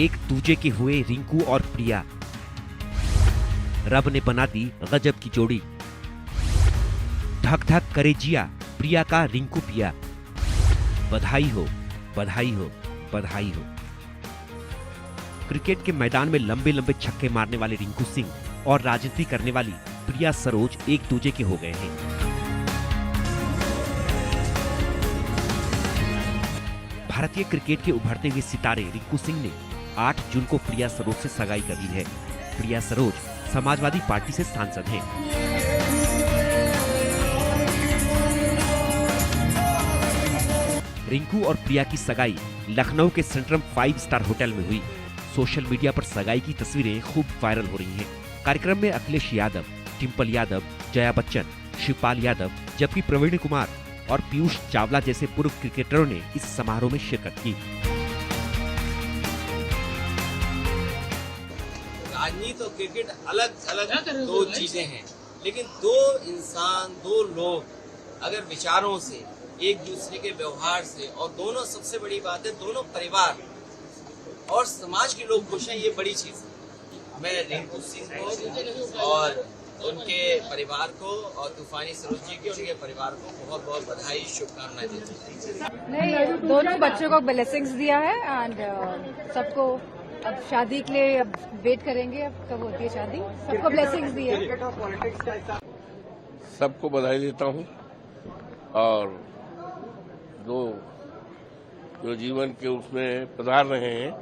एक दूजे के हुए रिंकू और प्रिया। रब ने बना दी गजब की जोड़ी। धक धक करे जिया प्रिया का रिंकू पिया। बधाई हो बधाई हो बधाई हो। क्रिकेट के मैदान में लंबे लंबे छक्के मारने वाले रिंकू सिंह और राजनीति करने वाली प्रिया सरोज एक दूजे के हो गए हैं। भारतीय क्रिकेट के उभरते हुए सितारे रिंकू सिंह ने 8 जून को प्रिया सरोज से सगाई कर ली है। प्रिया सरोज समाजवादी पार्टी से सांसद हैं। रिंकू और प्रिया की सगाई लखनऊ के सेंट्रम 5 स्टार होटल में हुई। सोशल मीडिया पर सगाई की तस्वीरें खूब वायरल हो रही हैं। कार्यक्रम में अखिलेश यादव, डिम्पल यादव, जया बच्चन, शिवपाल यादव, जबकि प्रवीण कुमार और पीयूष चावला जैसे पूर्व क्रिकेटरों ने इस समारोह में शिरकत की। राजनीति और क्रिकेट अलग अलग दो चीजें हैं, लेकिन दो इंसान, दो लोग अगर विचारों से, एक दूसरे के व्यवहार से, और दोनों, सबसे बड़ी बात है, दोनों परिवार और समाज के लोग खुश हैं, ये बड़ी चीज है। मैं रिंकू सिंह को और उनके परिवार को और तूफानी सरोज जी के, उनके परिवार को बहुत बहुत बधाई, शुभकामनाएं देता हूं। नहीं, दोनों बच्चों को ब्लेसिंग्स दिया है एंड सबको अब शादी के लिए अब वेट करेंगे, अब कब होती है शादी। सबको ब्लेसिंग्स दी है। सबको बधाई देता हूं और जो जीवन के उसमें पधार रहे हैं,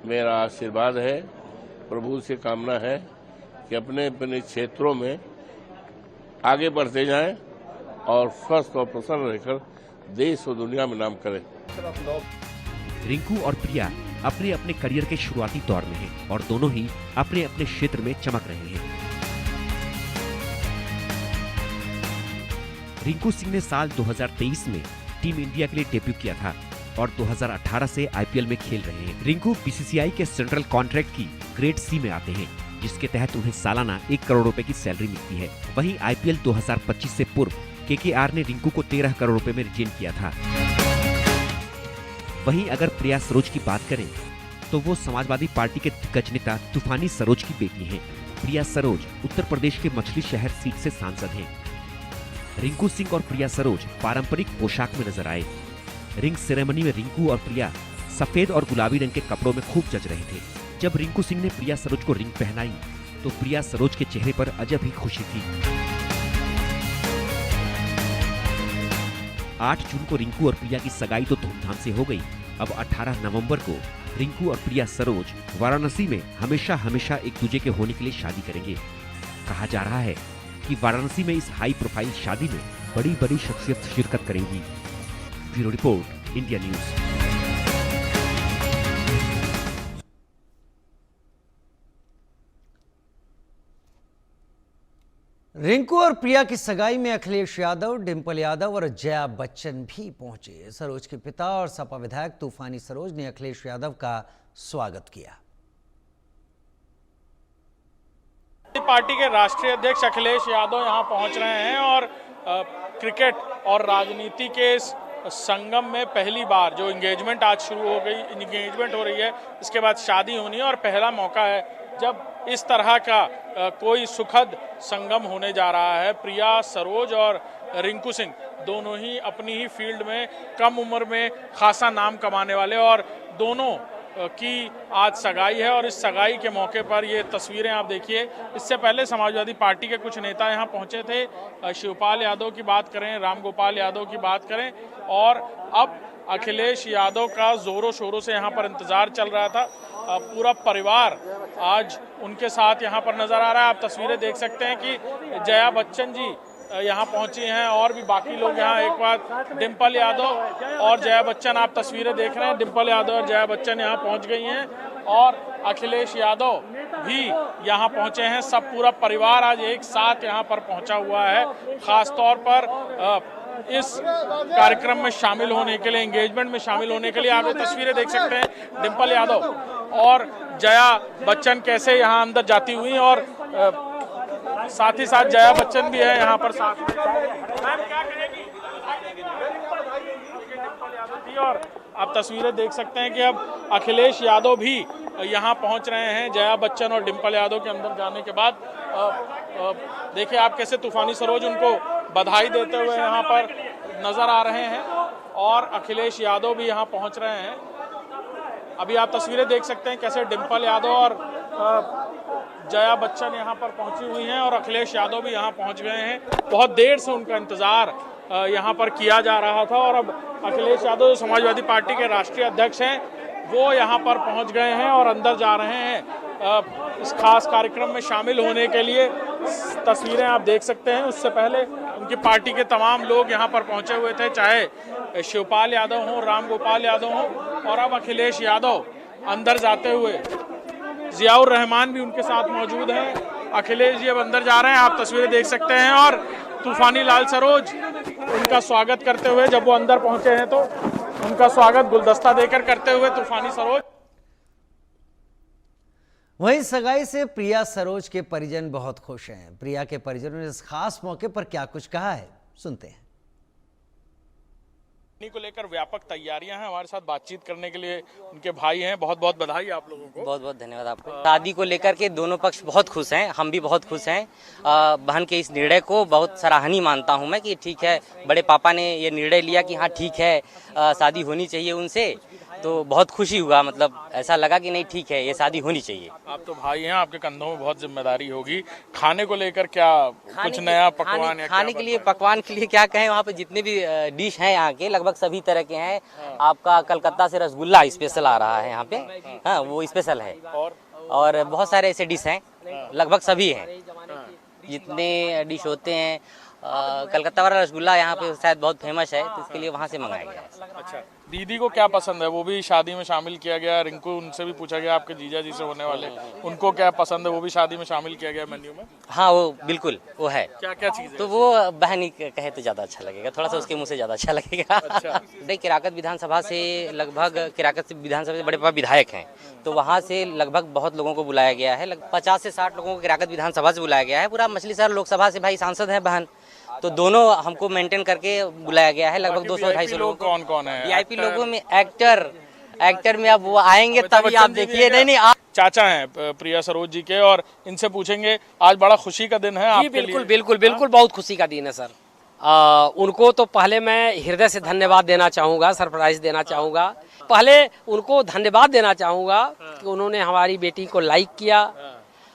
मेरा आशीर्वाद है, प्रभु से कामना है कि अपने अपने क्षेत्रों में आगे बढ़ते जाएं और स्वस्थ और प्रसन्न रहकर देश और दुनिया में नाम करें। रिंकू और प्रिया अपने अपने करियर के शुरुआती दौर में हैं और दोनों ही अपने अपने क्षेत्र में चमक रहे हैं। रिंकू सिंह ने साल 2023 में टीम इंडिया के लिए डेब्यू किया था और 2018 से आईपीएल में खेल रहे हैं। रिंकू बीसीसीआई के सेंट्रल कॉन्ट्रैक्ट की ग्रेड सी में आते हैं, जिसके तहत उन्हें सालाना 1 करोड़ रुपए की सैलरी मिलती है। वहीं आईपीएल 2025 से पूर्व केकेआर ने रिंकू को 13 करोड़ रुपए में रिटेन किया था। वहीं अगर प्रिया सरोज की बात करें तो वो समाजवादी पार्टी के दिग्गज नेता तूफानी सरोज की बेटी हैं। प्रिया सरोज उत्तर प्रदेश के मछली शहर सीट से सांसद हैं। रिंकू सिंह और प्रिया सरोज पारंपरिक पोशाक में नजर आए। रिंग सेरेमनी में रिंकू और प्रिया सफेद और गुलाबी रंग के कपड़ों में खूब जच रहे थे। जब रिंकू सिंह ने प्रिया सरोज को रिंग पहनाई तो प्रिया सरोज के चेहरे पर अजब ही खुशी थी। 8 जून को रिंकू और प्रिया की सगाई तो धूमधाम से हो गई। अब 18 नवंबर को रिंकू और प्रिया सरोज वाराणसी में हमेशा हमेशा एक दूजे के होने के लिए शादी करेंगे। कहा जा रहा है कि वाराणसी में इस हाई प्रोफाइल शादी में बड़ी बड़ी शख्सियत शिरकत करेंगी। Bureau report, India news. Rinku और प्रिया की सगाई में अखिलेश यादव, डिम्पल यादव और जया बच्चन भी पहुंचे। सरोज के पिता और सपा विधायक तूफानी सरोज ने अखिलेश यादव का स्वागत किया। पार्टी के राष्ट्रीय अध्यक्ष अखिलेश यादव यहां पहुंच रहे हैं और क्रिकेट और राजनीति के इस संगम में पहली बार जो इंगेजमेंट आज शुरू हो गई, इंगेजमेंट हो रही है, इसके बाद शादी होनी है और पहला मौका है जब इस तरह का कोई सुखद संगम होने जा रहा है। प्रिया सरोज और रिंकू सिंह दोनों ही अपनी ही फील्ड में कम उम्र में खासा नाम कमाने वाले, और दोनों की आज सगाई है और इस सगाई के मौके पर ये तस्वीरें आप देखिए। इससे पहले समाजवादी पार्टी के कुछ नेता यहाँ पहुँचे थे। शिवपाल यादव की बात करें, राम गोपाल यादव की बात करें, और अब अखिलेश यादव का जोरों शोरों से यहाँ पर इंतजार चल रहा था। पूरा परिवार आज उनके साथ यहाँ पर नजर आ रहा है। आप तस्वीरें देख सकते हैं कि जया बच्चन जी यहाँ पहुंची हैं और भी बाकी लोग यहाँ। एक बार डिम्पल यादव और जया बच्चन, आप तस्वीरें देख रहे हैं, डिम्पल यादव और जया बच्चन यहाँ पहुंच गई हैं और अखिलेश यादव भी यहाँ पहुंचे हैं। सब पूरा परिवार आज एक साथ यहाँ पर पहुंचा हुआ है, खास तौर पर इस कार्यक्रम में शामिल होने के लिए, एंगेजमेंट में शामिल होने के लिए। आप तस्वीरें देख सकते हैं, डिम्पल यादव और जया बच्चन कैसे यहाँ अंदर जाती हुई, और साथ ही साथ जया बच्चन भी है यहाँ पर साथ में। मैम क्या कहेगी? और आप तस्वीरें देख सकते हैं कि अब अखिलेश यादव भी यहाँ पहुँच रहे हैं जया बच्चन और डिम्पल यादव के अंदर जाने के बाद। देखिए आप कैसे तूफानी सरोज उनको बधाई देते हुए यहाँ पर नजर आ रहे हैं और अखिलेश यादव भी यहाँ पहुँच रहे हैं। अभी आप तस्वीरें देख सकते हैं कैसे डिम्पल यादव और जया बच्चन यहाँ पर पहुंची हुई हैं और अखिलेश यादव भी यहाँ पहुंच गए हैं। बहुत देर से उनका इंतजार यहाँ पर किया जा रहा था और अब अखिलेश यादव जो समाजवादी पार्टी के राष्ट्रीय अध्यक्ष हैं वो यहाँ पर पहुंच गए हैं और अंदर जा रहे हैं इस खास कार्यक्रम में शामिल होने के लिए। तस्वीरें आप देख सकते हैं, उससे पहले उनकी पार्टी के तमाम लोग यहाँ पर पहुंचे हुए थे, चाहे शिवपाल यादव हों, राम गोपाल यादव हों, और अब अखिलेश यादव अंदर जाते हुए, जियाउर रहमान भी उनके साथ मौजूद हैं। अखिलेश जी अब अंदर जा रहे हैं, आप तस्वीरें देख सकते हैं और तूफानी लाल सरोज उनका स्वागत करते हुए, जब वो अंदर पहुंचे हैं तो उनका स्वागत गुलदस्ता देकर करते हुए तूफानी सरोज। वहीं सगाई से प्रिया सरोज के परिजन बहुत खुश हैं। प्रिया के परिजनों ने इस खास मौके पर क्या कुछ कहा है, सुनते हैं। को लेकर व्यापक तैयारियां हैं। हमारे साथ बातचीत करने के लिए उनके भाई हैं। बहुत बहुत बधाई आप लोगों को। बहुत बहुत धन्यवाद आपको। शादी को लेकर के दोनों पक्ष बहुत खुश हैं, हम भी बहुत खुश हैं। बहन के इस निर्णय को बहुत सराहनीय मानता हूं मैं कि ठीक है, बड़े पापा ने ये निर्णय लिया कि हाँ ठीक है, शादी होनी चाहिए उनसे, तो बहुत खुशी हुआ। मतलब ऐसा लगा कि नहीं ठीक है, ये शादी होनी चाहिए। आप तो भाई हैं, आपके कंधों में बहुत जिम्मेदारी होगी। खाने को लेकर क्या कुछ नया पकवान? खाने के लिए, पकवान के लिए क्या कहें, वहाँ पे जितने भी डिश हैं यहाँ के लगभग सभी तरह के हैं। आपका कलकत्ता से रसगुल्ला स्पेशल आ रहा है यहाँ पे, हाँ वो स्पेशल है। और बहुत सारे ऐसे डिश हैं, लगभग सभी हैं जितने डिश होते हैं। कलकत्ता वाला रसगुल्ला यहाँ पे शायद बहुत फेमस है, तो इसके लिए वहाँ से मंगाया गया है। अच्छा, दीदी को क्या पसंद है? वो भी शादी में शामिल किया गया। रिंकू, उनसे भी पूछा गया, आपके जीजा जी से होने वाले, उनको क्या पसंद है? वो भी शादी में शामिल किया गया मेन्यू में। हाँ वो बिल्कुल वो है। क्या क्या चीज है? तो वो बहन ही कहे तो ज्यादा अच्छा लगेगा, थोड़ा सा उसके मुंह से ज्यादा अच्छा लगेगा। अच्छा। देख, किराकत विधानसभा से लगभग, किराकत विधानसभा से बड़े पापा विधायक हैं, तो वहाँ से लगभग बहुत लोगों को बुलाया गया है। 50 से 60 लोगों को किराकत विधानसभा से बुलाया गया है। पूरा मछली शहर लोकसभा से भाई सांसद है बहन, तो दोनों हमको मेंटेन करके बुलाया गया है। लगभग 200-250 लोग। कौन कौन है वीआईपी लोगों में? एक्टर में अब वो आएंगे तभी आप देखिए। नहीं आप चाचा हैं प्रिया सरोज जी के, और इनसे पूछेंगे। आज बड़ा खुशी का दिन है आपके लिए। बिल्कुल बिल्कुल बिल्कुल, बहुत खुशी का दिन है सर। उनको तो पहले मैं हृदय से धन्यवाद देना चाहूँगा, सरप्राइज देना चाहूँगा। पहले उनको धन्यवाद देना चाहूँगा कि उन्होंने हमारी बेटी को लाइक किया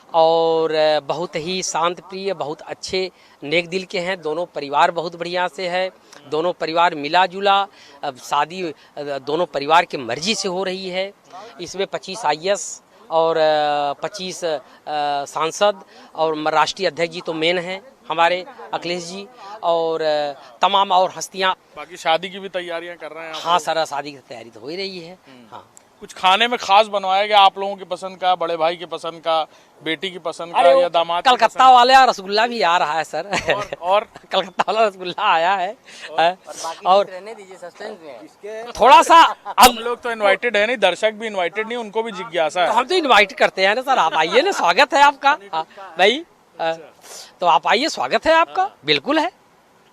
और बहुत ही शांत प्रिय, बहुत अच्छे नेक दिल के हैं। दोनों परिवार बहुत बढ़िया से है, दोनों परिवार मिला जुला। अब शादी दोनों परिवार की मर्जी से हो रही है। इसमें 25 IAS और 25 सांसद और राष्ट्रीय अध्यक्ष जी तो मेन हैं हमारे, अखिलेश जी, और तमाम और हस्तियां। बाकी शादी की भी तैयारियां कर रहे हैं? हाँ सर, शादी की तैयारी तो हो ही रही है। हाँ, कुछ खाने में खास बनवाया गया आप लोगों की पसंद का, बड़े भाई की पसंद का, बेटी की पसंद का, या दामाद? कलकत्ता वाला रसगुल्ला भी आ रहा है सर। और कलकत्ता वाला रसगुल्ला आया है। और रहने दीजिए, सस्पेंस में थोड़ा सा हम लोग तो इनवाइटेड है नहीं, दर्शक भी इनवाइटेड नहीं, उनको भी जिज्ञासा है। हम तो इनवाइट करते हैं ना सर, आप आइए ना, स्वागत है आपका भाई। तो आप आइए, स्वागत है आपका, बिल्कुल है।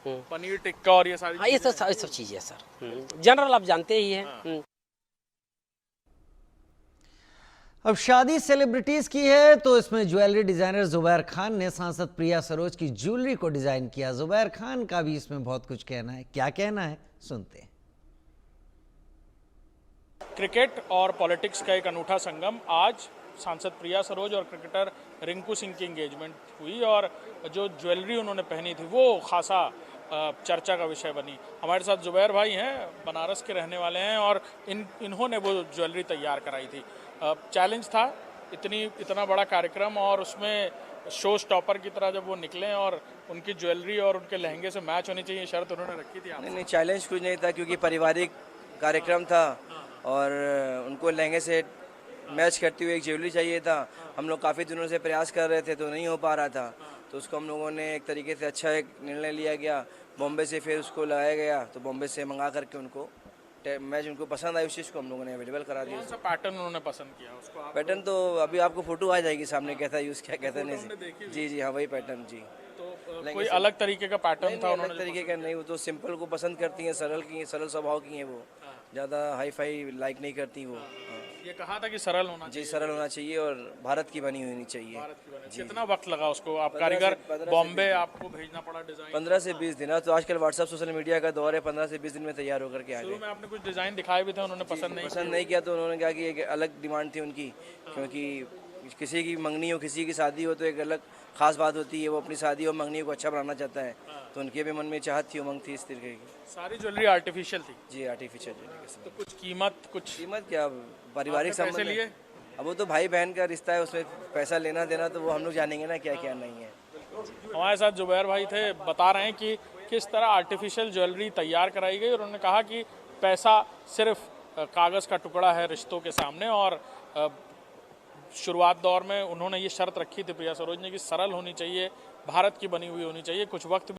पनीर टिक्का और ये सारी ये सब चीजें सर जनरल आप जानते ही हैं। अब शादी सेलिब्रिटीज की है तो इसमें ज्वेलरी डिजाइनर जुबैर खान ने सांसद प्रिया सरोज की ज्वेलरी को डिजाइन किया। जुबैर खान का भी इसमें बहुत कुछ कहना है, क्या कहना है सुनते हैं। क्रिकेट और पॉलिटिक्स का एक अनूठा संगम। आज सांसद प्रिया सरोज और क्रिकेटर रिंकू सिंह की एंगेजमेंट हुई और जो ज्वेलरी उन्होंने पहनी थी वो खासा चर्चा का विषय बनी। हमारे साथ जुबैर भाई हैं, बनारस के रहने वाले हैं, और इन्होंने वो ज्वेलरी तैयार कराई थी। चैलेंज था इतना बड़ा कार्यक्रम, और उसमें शो स्टॉपर की तरह जब वो निकले और उनकी ज्वेलरी और उनके लहंगे से मैच होनी चाहिए, शर्त उन्होंने रखी थी। नहीं, चैलेंज कुछ नहीं था, क्योंकि पारिवारिक कार्यक्रम था और उनको लहंगे से मैच करती हुई एक ज्वेलरी चाहिए था। हम लोग काफ़ी दिनों से प्रयास कर रहे थे, तो नहीं हो पा रहा था, तो उसको हम लोगों ने एक तरीके से अच्छा एक निर्णय लिया गया। बॉम्बे से फिर उसको लगाया गया, तो बॉम्बे से मंगा करके उनको मैच उनको पसंद आई, उस चीज़ को हम लोगों ने अवेलेबल करा दिया। कौन सा पैटर्न उन्होंने पसंद किया उसको? पैटर्न तो अभी आपको फोटो आ जाएगी सामने, कैसा यूज़ किया कैसा नहीं। जी हाँ, वही पैटर्न जी। तो कोई अलग तरीके का पैटर्न था अलग उन्होंने तरीके का नहीं, वो तो सिंपल को पसंद करती हैं, सरल स्वभाव की हैं वो, ज़्यादा हाई फाई लाइक नहीं करती वो। ये कहा था कि सरल होना जी सरल होना चाहिए और भारत की बनी होनी चाहिए। कितना वक्त लगा उसको? आप कारीगर बॉम्बे आपको भेजना पड़ा डिजाइन? 15 से 20 दिन। तो आजकल व्हाट्सएप सोशल मीडिया का दौर है, 15 से 20 दिन में तैयार होकर के आ शुरू गए। में आपने कुछ डिजाइन दिखाए भी थे, उन्होंने पसंद नहीं किया तो उन्होंने कहा कि एक अलग डिमांड थी उनकी, क्योंकि किसी की मंगनी हो किसी की शादी हो तो एक अलग खास बात होती है, वो अपनी शादी और मंगनी को अच्छा बनाना चाहता है, तो उनके भी मन में चाहत थी, उमंग थी इस तरीके की। सारी ज्वेलरी आर्टिफिशियल थी? जी आर्टिफिशियल ज्वेलरी। तो कुछ कीमत क्या, पारिवारिक संबंध है, अब वो तो भाई बहन का रिश्ता है, उसमें पैसा लेना देना तो वो हम लोग जानेंगे ना क्या क्या नहीं है। हमारे साथ जुबैर भाई थे, बता रहे हैं कि किस तरह आर्टिफिशियल ज्वेलरी तैयार कराई गई और उन्होंने कहा कि पैसा सिर्फ कागज़ का टुकड़ा है रिश्तों के सामने। और शुरुआत दौर में उन्होंने ये शर्त रखी थी प्रिया सरोज ने कि सरल होनी चाहिए, भारत की बनी हुई होनी चाहिए। कुछ वक्त